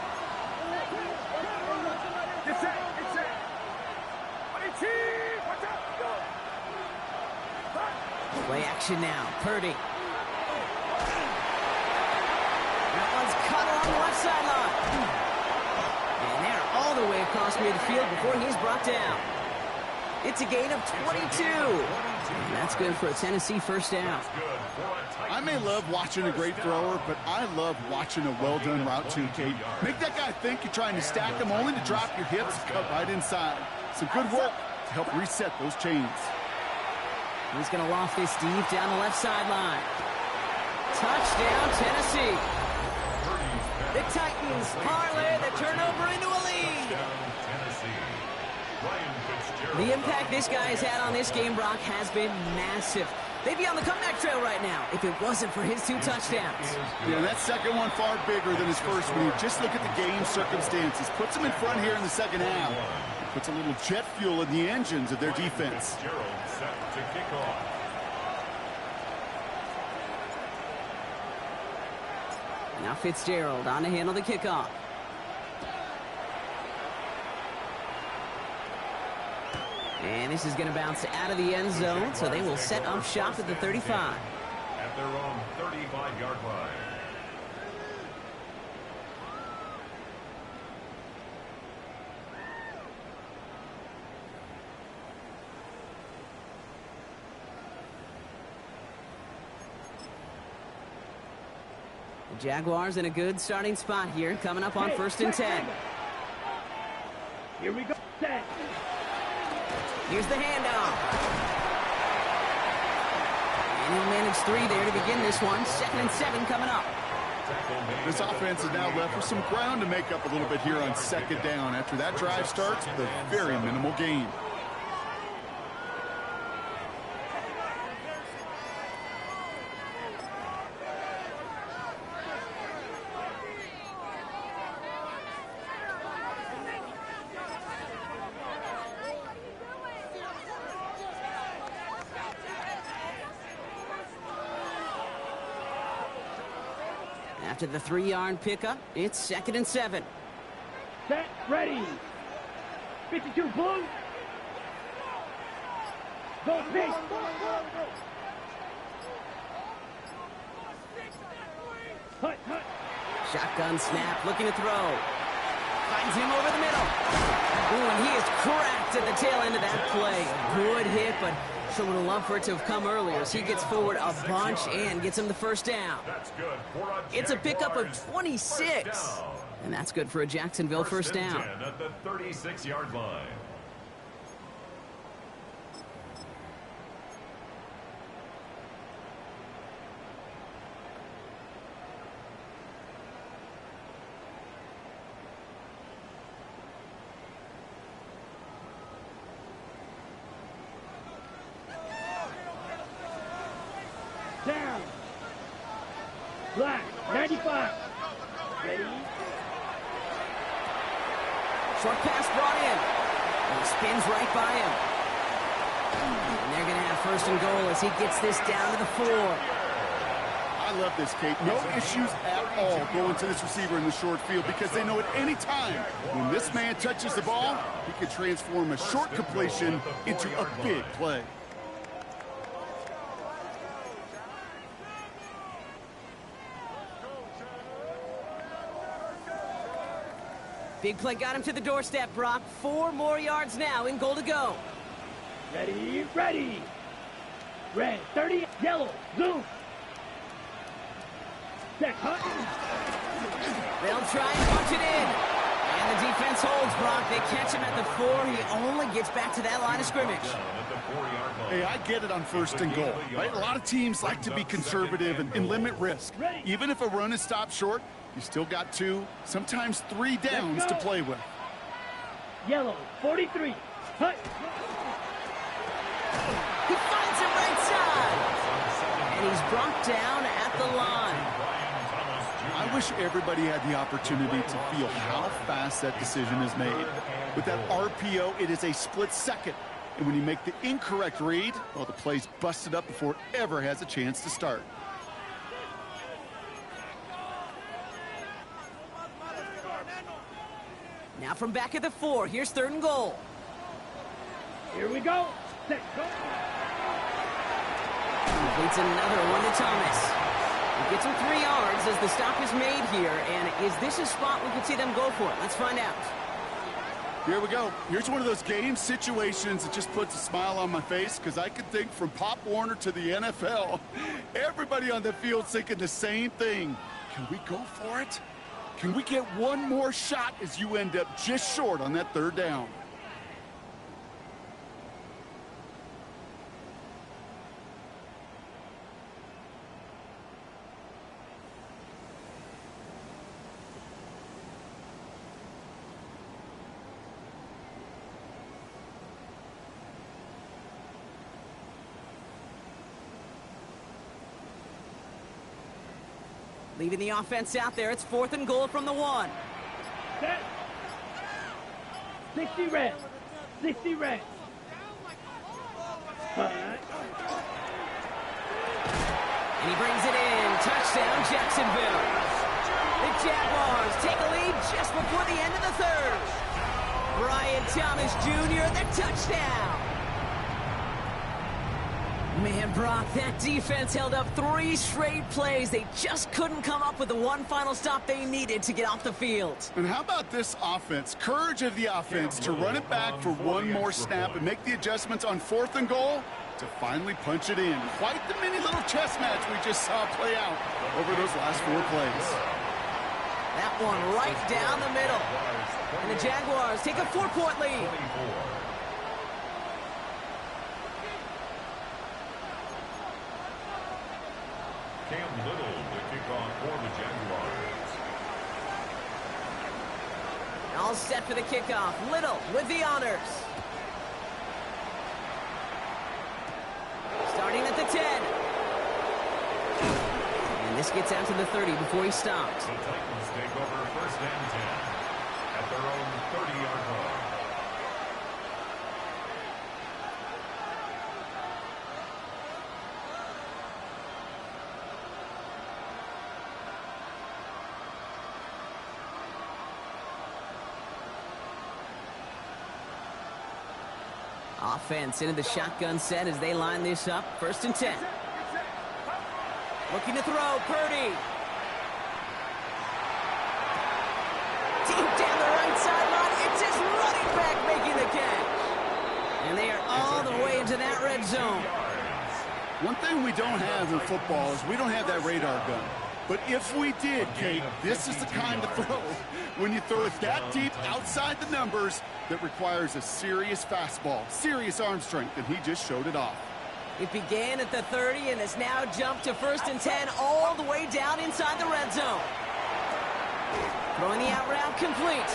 Play action now. Purdy. That one's cut along the left sideline. And they're all the way across midfield before he's brought down. It's a gain of 22. And that's good for a Tennessee 1st down. I may love watching a great thrower, but I love watching a well-done route too, Kate. Make that guy think you're trying to stack him only to drop your hips and cut right inside. Some good work to help reset those chains. He's going to loft this deep down the left sideline. Touchdown, Tennessee. The Titans parlay the turnover into a lead. The impact this guy has had on this game, Brock, has been massive. They'd be on the comeback trail right now if it wasn't for his 2 touchdowns. Yeah, that second one far bigger than his first one. Just look at the game circumstances. Puts them in front here in the second half. Puts a little jet fuel in the engines of their defense. Set to kick off. Now Fitzgerald on to handle the kickoff. And this is going to bounce out of the end zone, so they will set up shop at the 35. At their own 35-yard line. The Jaguars in a good starting spot here, coming up on 1st and 10. Here we go. Set. Here's the handoff. And he'll manage 3 there to begin this one. 2nd and 7 coming up. This offense is now left with some ground to make up a little bit here on 2nd down. After that drive starts with a very minimal gain. After the 3-yard pickup, it's 2nd and 7. Set. Ready. 52 blue. Go big. Hut, hut. Shotgun snap, looking to throw. Finds him over the middle. Ooh, and he is cracked at the tail end of that play. Good hit, but sure would have loved for it to have come earlier as he gets forward a bunch and gets him the 1st down. That's good for a It's a pickup of 26. And that's good for a Jacksonville 1st down. 10 at the 36-yard line. Down. Black. 95. Ready. Short pass brought in. And he spins right by him. And they're going to have 1st and goal as he gets this down to the 4. I love this, Kate. No issues at all going to this receiver in the short field because they know at any time when this man touches the ball, he can transform a short completion into a big play. Big play got him to the doorstep, Brock. 4 more yards now in goal to go. Ready. Ready. Red. 30. Yellow. Zoom. Set. Hut. They'll try and punch it in. And the defense holds, Brock. They catch him at the 4. He only gets back to that line of scrimmage. Hey, I get it on 1st and goal, right? A lot of teams like to be conservative and limit risk. Even if a run is stopped short, you still got 2, sometimes 3 downs to play with. Yellow. 43. Hut. He finds him right side. And he's brought down at the line. I wish everybody had the opportunity to feel how fast that decision is made. With that RPO, it is a split second. And when you make the incorrect read, well, the play's busted up before it ever has a chance to start. Now from back at the 4, here's 3rd and goal. Here we go. Set. Go. Completes another one to Thomas. He gets him 3 yards as the stop is made here. And is this a spot we could see them go for it? Let's find out. Here we go. Here's one of those game situations that just puts a smile on my face because I can think from Pop Warner to the NFL. Everybody on the field's thinking the same thing. Can we go for it? Can we get one more shot as you end up just short on that 3rd down? Leaving the offense out there. It's 4th and goal from the 1. Set. 60 red. 60 red. And he brings it in. Touchdown, Jacksonville. The Jaguars take a lead just before the end of the third. Brian Thomas Jr., the touchdown. Man, Brock, that defense held up 3 straight plays. They just couldn't come up with the one final stop they needed to get off the field. And how about this offense? Courage of the offense to run it back for one more snap and make the adjustments on 4th and goal to finally punch it in. Quite the mini little chess match we just saw play out over those last 4 plays. That one right down the middle. And the Jaguars take a 4-point lead. Cam Little to kick off for the Jaguars. All set for the kickoff. Little with the honors. Starting at the 10. And this gets out to the 30 before he stops. The Titans take over 1st and 10 at their own 30-yard line. Offense into the shotgun set as they line this up. 1st and 10. Looking to throw, Purdy. Deep down the right sideline. It's his running back making the catch. And they are all the way into that red zone. One thing we don't have in football is we don't have that radar gun. But if we did, Kate, this is the kind of throw when you throw it that deep outside the numbers that requires a serious fastball, serious arm strength, and he just showed it off. It began at the 30 and has now jumped to 1st and 10 all the way down inside the red zone. Throwing the out route complete.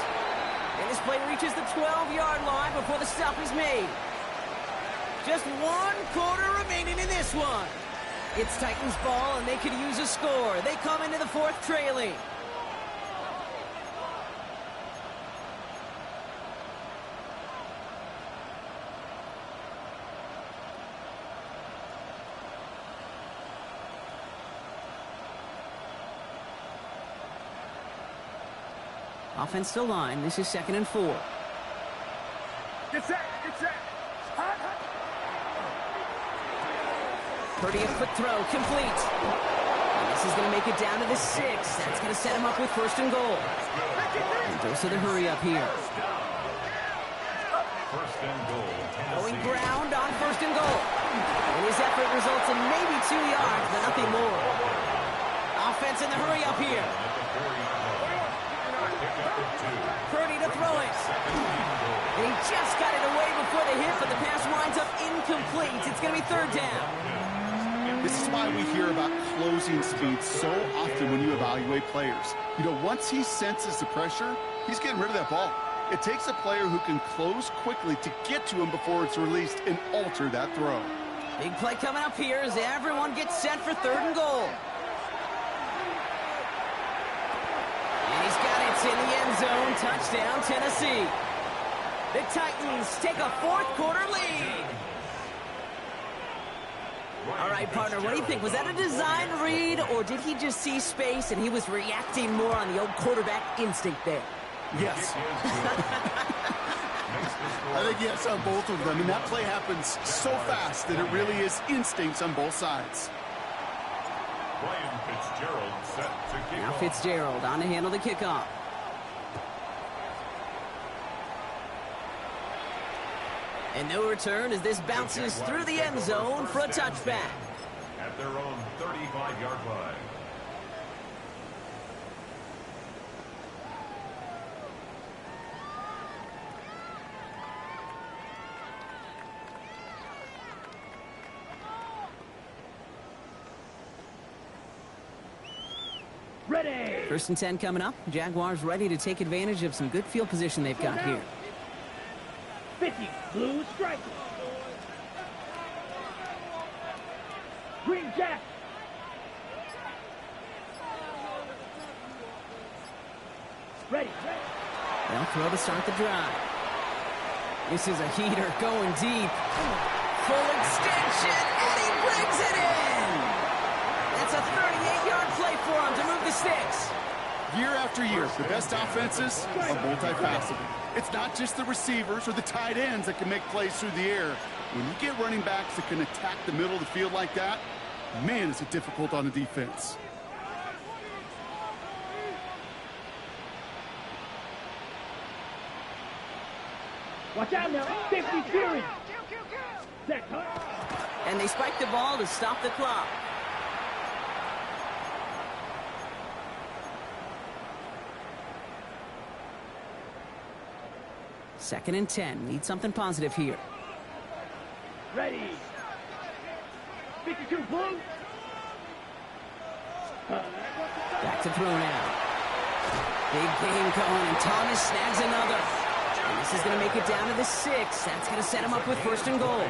And this play reaches the 12-yard line before the stop is made. Just 1 quarter remaining in this one. It's Titans ball, and they could use a score. They come into the 4th trailing. Offense still line. This is 2nd and 4. Get set, get set. Hot, hot. Purdy, a quick throw, complete. And this is going to make it down to the 6. That's going to set him up with 1st and goal. And dose of the hurry up here. 1st and goal. Going ground on 1st and goal. And his effort results in maybe 2 yards, but nothing more. Offense in the hurry up here. Purdy to throw it. And he just got it away before the hit, but the pass winds up incomplete. It's going to be 3rd down. This is why we hear about closing speed so often when you evaluate players. You know, once he senses the pressure, he's getting rid of that ball. It takes a player who can close quickly to get to him before it's released and alter that throw. Big play coming up here as everyone gets set for 3rd and goal. And he's got it in the end zone. Touchdown, Tennessee. The Titans take a 4th quarter lead. All right, partner, what do you think? Was that a design read, or did he just see space and he was reacting more on the old quarterback instinct there? Yes. I think yes on both of them, and that play happens so fast that it really is instincts on both sides. Ryan Fitzgerald set to kick Now off. Fitzgerald on to handle the kickoff. And no return as this bounces through the end zone for a touchback. At their own 35-yard line. Ready. 1st and 10 coming up. Jaguars ready to take advantage of some good field position they've got here. 50, blue striker. Green jack. Ready. They'll throw to start the drive. This is a heater going deep. Full extension, and he brings it in! That's a 38-yard play for him to move the sticks. Year The best offenses are multifaceted. It's not just the receivers or the tight ends that can make plays through the air. When you get running backs that can attack the middle of the field like that, man, is it difficult on the defense. Watch out now. 50 Fury. Set, huh? And they spike the ball to stop the clock. Second and 10. Need something positive here. Ready. 52 blue. Back to throw now. Big game going, and Thomas snags another. And this is going to make it down to the 6. That's going to set him up with first and goal.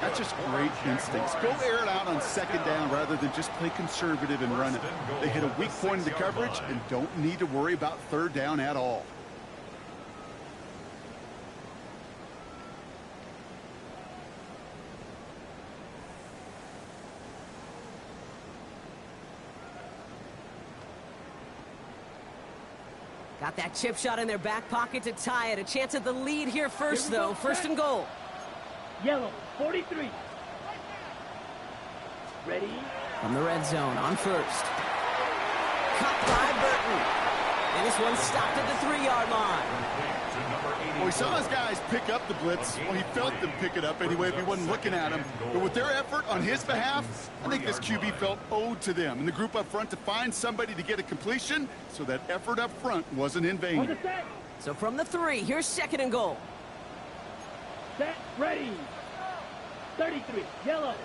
That's just great instincts. Go air it out on second down rather than just play conservative and run it. They hit a weak point in the coverage and don't need to worry about third down at all. Got that chip shot in their back pocket to tie it. A chance at the lead here first, though. First and goal. Yellow, 43. Ready. From the red zone on first. Caught by Burton. And this one stopped at the 3-yard line. Well, he saw his guys pick up the blitz. Well, he felt them pick it up anyway if he wasn't looking at him. But with their effort on his behalf, I think this QB felt owed to them and the group up front to find somebody to get a completion, so that effort up front wasn't in On vain. the set. So from the 3, here's second and goal. Set. Ready. 33. Yellow.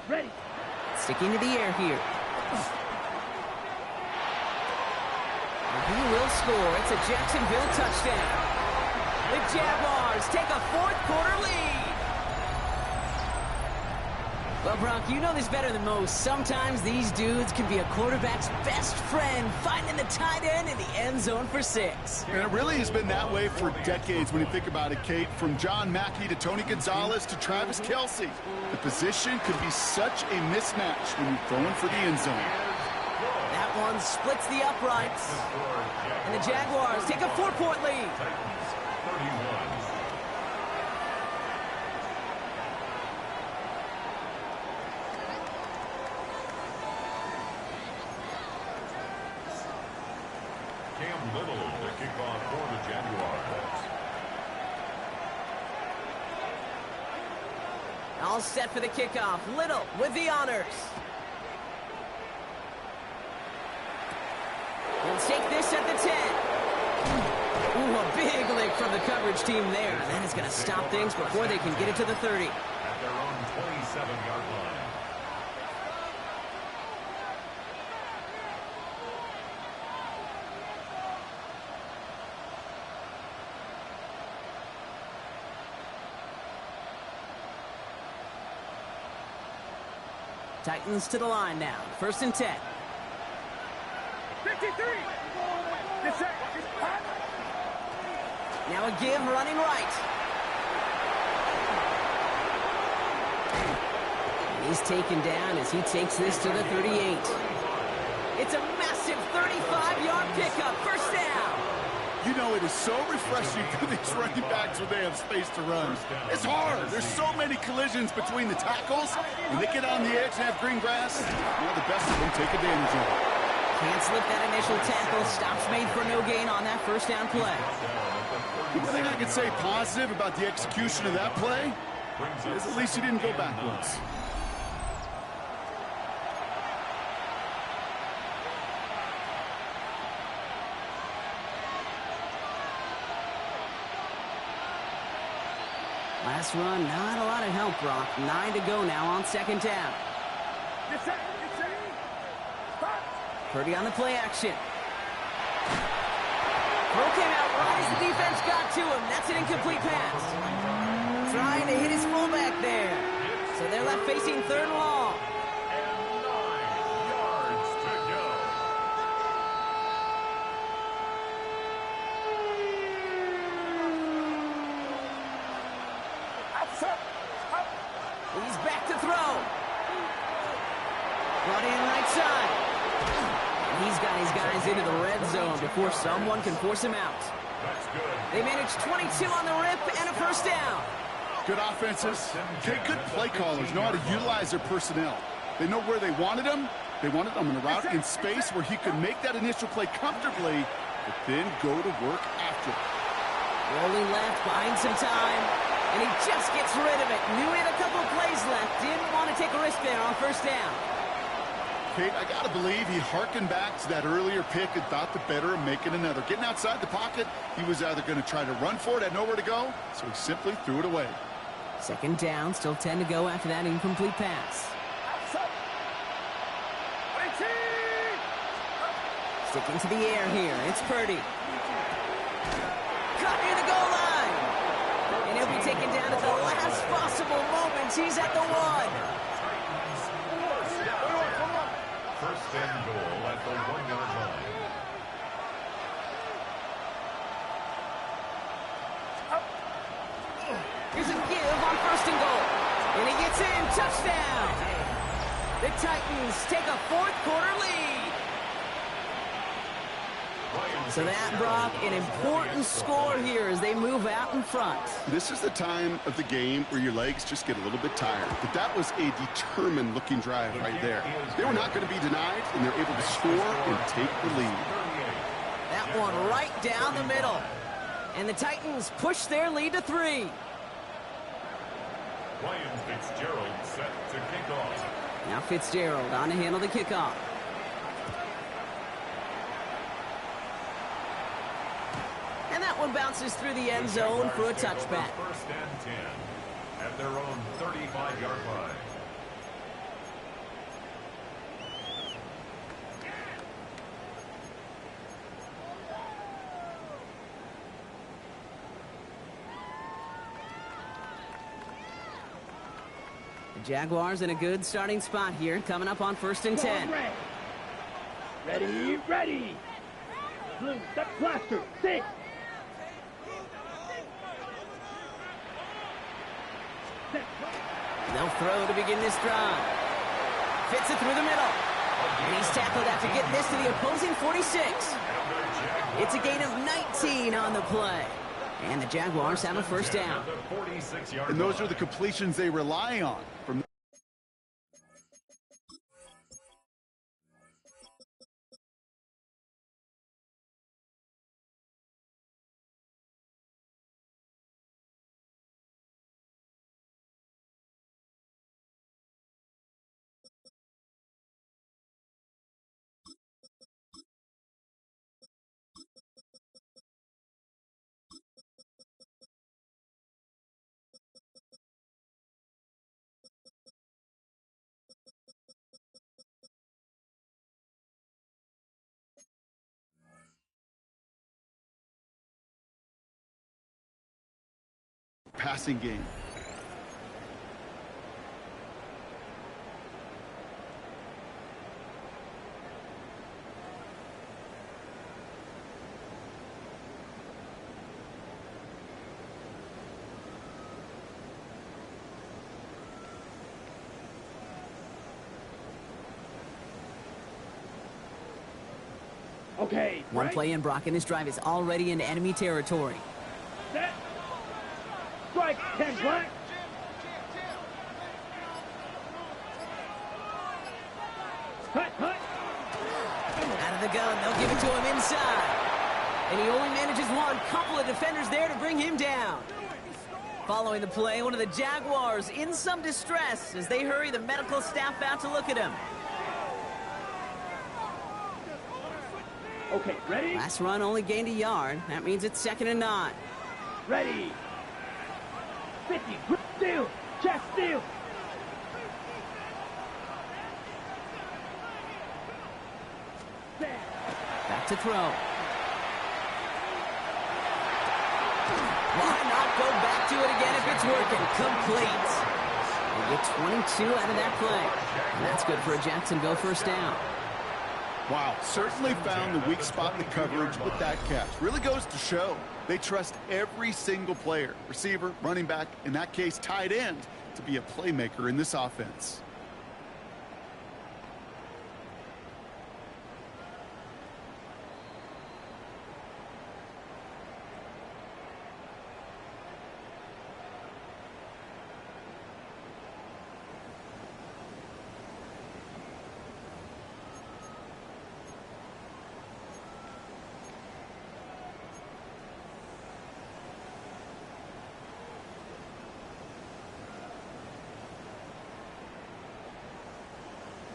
Ready. Sticking to the air here. And he will score. It's a Jacksonville touchdown. The Jaguars take a fourth-quarter lead. Well, Brock, you know this better than most. Sometimes these dudes can be a quarterback's best friend, finding the tight end in the end zone for 6. And it really has been that way for decades when you think about it, Kate. From John Mackey to Tony Gonzalez to Travis Kelce. The position could be such a mismatch when you're throwing for the end zone. That one splits the uprights. And the Jaguars take a 4-point lead. Cam Little to kick off for the Jaguars. All set for the kickoff. Little with the honors. We'll take this at the 10. Ooh, a big lick from the coverage team there. And that is going to stop things before they can get it to the 30. At their own 27-yard line. Titans to the line now. First and 10. 53. The set. Now a give running right. And he's taken down as he takes this to the 38. It's a massive 35-yard pickup. First down. You know, it is so refreshing for these running backs when they have space to run. It's hard. There's so many collisions between the tackles. When they get on the edge and have green grass, the best of them take advantage of it. Can't slip that initial tackle. Stops made for no gain on that first down play. The thing I could say positive about the execution of that play is at least he didn't go backwards. Last run, not a lot of help, Brock. 9 to go now on second down. Purdy on the play action. Throw came out right as the defense got to him. That's an incomplete pass. Trying to hit his fullback there. So they're left facing third and long. And 9 yards to go. He's back to throw. Brought in right side. And he's got his guys into the red zone before someone can force him out. That's good. They managed 22 on the rip and a first down. Good offenses. Good play callers know how to utilize their personnel. They know where they wanted him. They wanted him in a route in space where he could make that initial play comfortably, but then go to work after it. Rolling left, buying some time, and he just gets rid of it. Knew he had a couple plays left. Didn't want to take a risk there on first down. Kate, I got to believe he hearkened back to that earlier pick and thought the better of making another. Getting outside the pocket, he was either going to try to run for it, had nowhere to go, so he simply threw it away. Second down, still 10 to go after that incomplete pass. Sticking to the air here, it's Purdy. Cut near the goal line. And he'll be taken down at the last possible moment. He's at the 1. First and goal at the 1-yard line. Here's a give on first and goal. And he gets in. Touchdown. The Titans take a fourth quarter lead. So that, Brock, an important score here as they move out in front. This is the time of the game where your legs just get a little bit tired. But that was a determined-looking drive right there. They were not going to be denied, and they're able to score and take the lead. That one right down the middle. And the Titans push their lead to 3. Ryan Fitzgerald set to kick off. Now Fitzgerald on to handle the kickoff. And that one bounces through the end zone for a touchback. First and 10 at their own 35-yard line. The Jaguars in a good starting spot here, coming up on first and 10. Ready, ready. Blue, set blaster, 6. They'll throw to begin this drive. Fits it through the middle. And he's tackled after getting this to the opposing 46. It's a gain of 19 on the play. And the Jaguars have a first down. And those are the completions they rely on. From passing game. Okay. One right. play in, Brock, and this drive is already into enemy territory. Set. Strike 10 black. Hut, hut. Out of the gun, they'll give it to him inside. And he only manages one. Couple of defenders there to bring him down. Following the play, one of the Jaguars in some distress as they hurry the medical staff out to look at him. Okay, ready? Last run only gained a yard. That means it's 2nd and 9. Ready. 50, grip steal, chest steal. Back to throw. Why not go back to it again if it's working? Complete. They get 22 out of that play. And that's good for a Jacksonville first down. Wow, certainly found the weak spot in the coverage with that catch. Really goes to show they trust every single player, receiver, running back, in that case, tight end, to be a playmaker in this offense.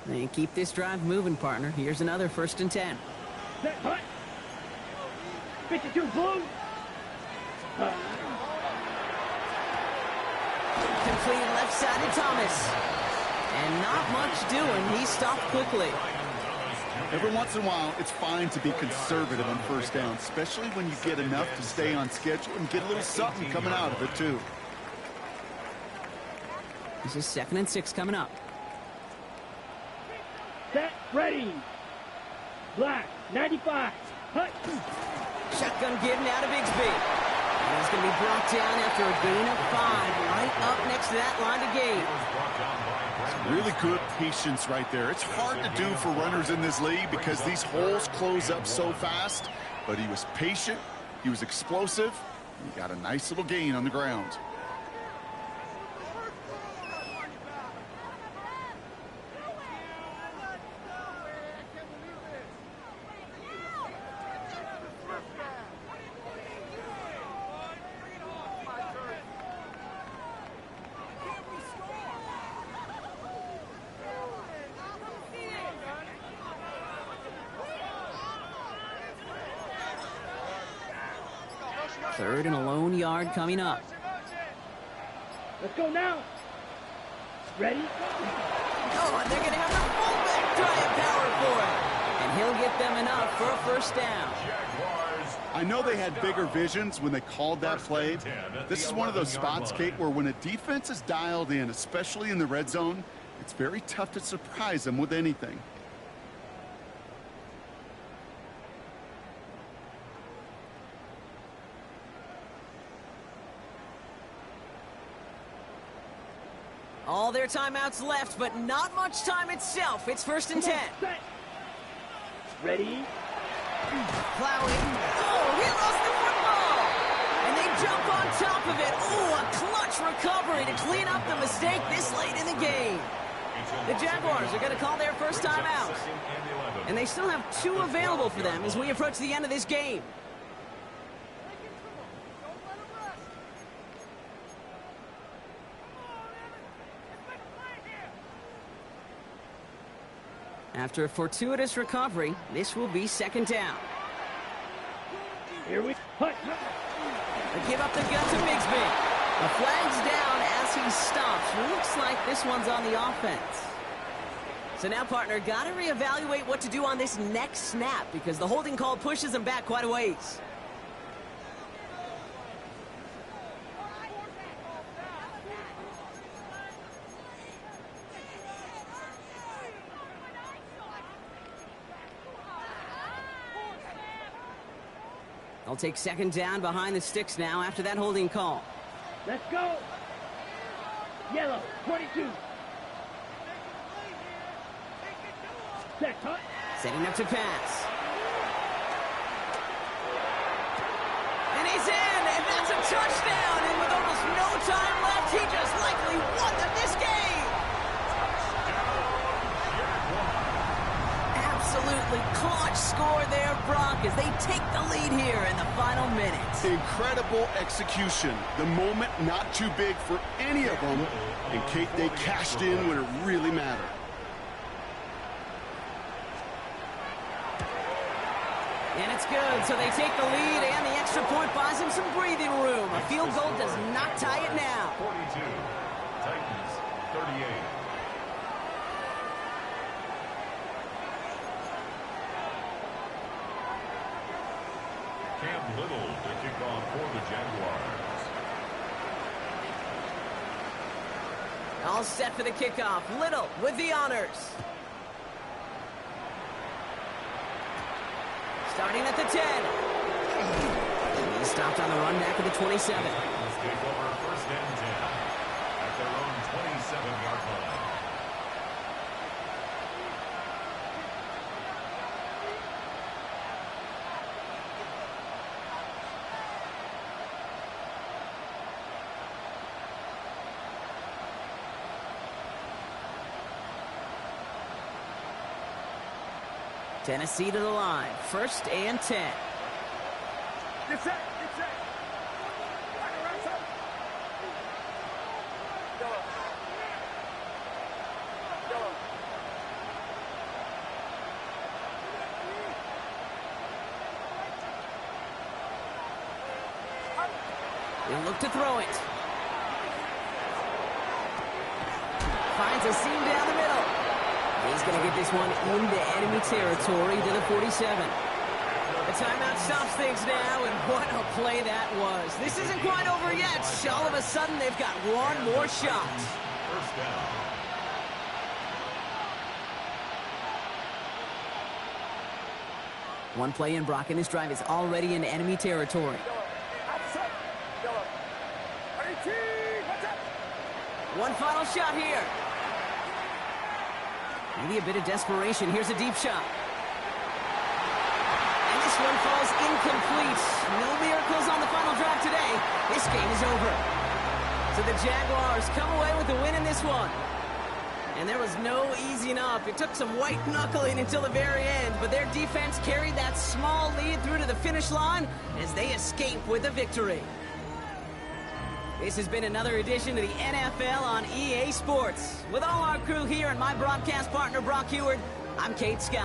And keep this drive moving, partner. Here's another 1st and 10. Set, hut. 52, blue. Complete left side to Thomas. And not much doing. He stopped quickly. Every once in a while, it's fine to be conservative on 1st down, especially when you get enough to stay on schedule and get a little something coming out of it, too. This is 2nd and 6 coming up. Set, ready. Black, 95. Hut. Shotgun give now to Bigsby. And he's going to be brought down after a gain of 5, right up next to that line of gain. Really good patience right there. It's hard to do for runners in this league because these holes close up so fast. But he was patient, he was explosive, and he got a nice little gain on the ground. Third and a lone yard coming up. Let's go now. Ready? Oh, and they're going to have the fullback drive power for it. And he'll get them enough for a 1st down. I know they had bigger visions when they called that play. This is one of those spots, Kate, where when a defense is dialed in, especially in the red zone, it's very tough to surprise them with anything. All their timeouts left, but not much time itself. It's 1st and 10. Set. Ready? Plowing. Oh, he lost the football. And they jump on top of it. Oh, a clutch recovery to clean up the mistake this late in the game. The Jaguars are going to call their 1st timeout. And they still have 2 available for them as we approach the end of this game. After a fortuitous recovery, this will be 2nd down. Here we hut. They give up the gun to Bigsby. The flag's down as he stops. Looks like this one's on the offense. So now, partner, got to reevaluate what to do on this next snap because the holding call pushes him back quite a ways. They'll take 2nd down behind the sticks now after that holding call. Let's go. Yellow, 22. Set, hut. Setting up to pass. And he's in, and that's a touchdown. And with almost no time left, he just likely won them this game. Absolutely clutch score there, Brock, as they take the lead here in the final minutes. Incredible execution. The moment not too big for any of them. And Kate, they cashed in when it really mattered. And it's good, so they take the lead, and the extra point buys him some breathing room. A field goal does not tie it now. 42, Titans 38. Cam Little to kick off for the Jaguars. All set for the kickoff. Little with the honors. Starting at the 10. He's stopped on the run back at the 27. Take over 1st and 10 at at their own 27-yard line. Tennessee to the line. 1st and 10. Get set. He'll look to throw it. Finds a seam down the middle. He's going to get this one into enemy territory to the 47. The timeout stops things now, and what a play that was. This isn't quite over yet. All of a sudden, they've got one more shot. First down. One play in, Brock, and this drive is already in enemy territory. One final shot here. Maybe a bit of desperation. Here's a deep shot. And this one falls incomplete. No miracles on the final drive today. This game is over. So the Jaguars come away with the win in this one. And there was no easing up. It took some white knuckling until the very end, but their defense carried that small lead through to the finish line as they escape with a victory. This has been another edition of the NFL on EA Sports. With all our crew here and my broadcast partner, Brock Heward, I'm Kate Scott.